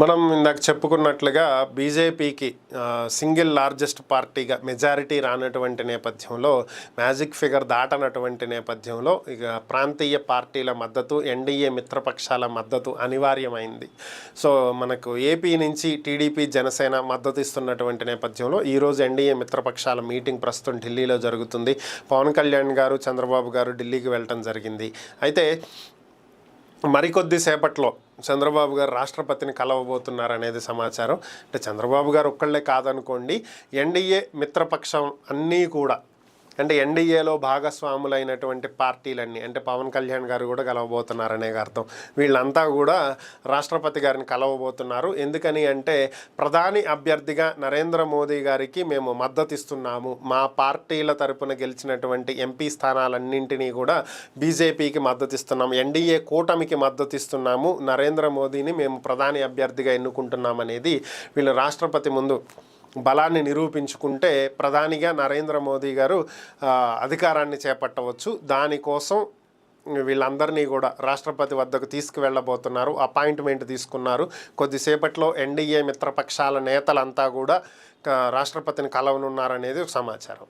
మనం ఇందాక చెప్పుకున్నట్లుగా బీజేపీకి సింగిల్ లార్జెస్ట్ పార్టీగా మెజారిటీ రానటువంటి నేపథ్యంలో, మ్యాజిక్ ఫిగర్ దాటనటువంటి నేపథ్యంలో ఇక ప్రాంతీయ పార్టీల మద్దతు, ఎన్డీఏ మిత్రపక్షాల మద్దతు అనివార్యమైంది. సో మనకు ఏపీ నుంచి టీడీపీ, జనసేన మద్దతు ఇస్తున్నటువంటి నేపథ్యంలో ఈరోజు ఎన్డీఏ మిత్రపక్షాల మీటింగ్ ప్రస్తుతం ఢిల్లీలో జరుగుతుంది. పవన్ కళ్యాణ్ గారు, చంద్రబాబు గారు ఢిల్లీకి వెళ్ళటం జరిగింది. అయితే మరికొద్ది సేపట్లో చంద్రబాబు గారు రాష్ట్రపతిని కలవబోతున్నారనేది సమాచారం. అంటే చంద్రబాబు గారు ఒక్కళ్ళే కాదనుకోండి, ఎన్డీఏ మిత్రపక్షం అన్నీ కూడా, అంటే ఎన్డీఏలో భాగస్వాములైనటువంటి పార్టీలన్నీ, అంటే పవన్ కళ్యాణ్ గారు కూడా కలవబోతున్నారనే అర్థం. వీళ్ళంతా కూడా రాష్ట్రపతి గారిని కలవబోతున్నారు. ఎందుకని అంటే ప్రధాని అభ్యర్థిగా నరేంద్ర మోదీ గారికి మేము మద్దతు ఇస్తున్నాము, మా పార్టీల తరపున గెలిచినటువంటి ఎంపీ స్థానాలన్నింటినీ కూడా బీజేపీకి మద్దతు ఇస్తున్నాము, ఎన్డీఏ కూటమికి మద్దతు ఇస్తున్నాము, నరేంద్ర మోదీని మేము ప్రధాని అభ్యర్థిగా ఎన్నుకుంటున్నామనేది వీళ్ళు రాష్ట్రపతి ముందు బలాన్ని నిరూపించుకుంటే ప్రధానిగా నరేంద్ర మోదీ గారు అధికారాన్ని చేపట్టవచ్చు. దానికోసం వీళ్ళందరినీ కూడా రాష్ట్రపతి వద్దకు తీసుకువెళ్ళబోతున్నారు. అపాయింట్మెంట్ తీసుకున్నారు. కొద్దిసేపట్లో ఎన్డీఏ మిత్రపక్షాల నేతలంతా కూడా రాష్ట్రపతిని కలవనున్నారనేది సమాచారం.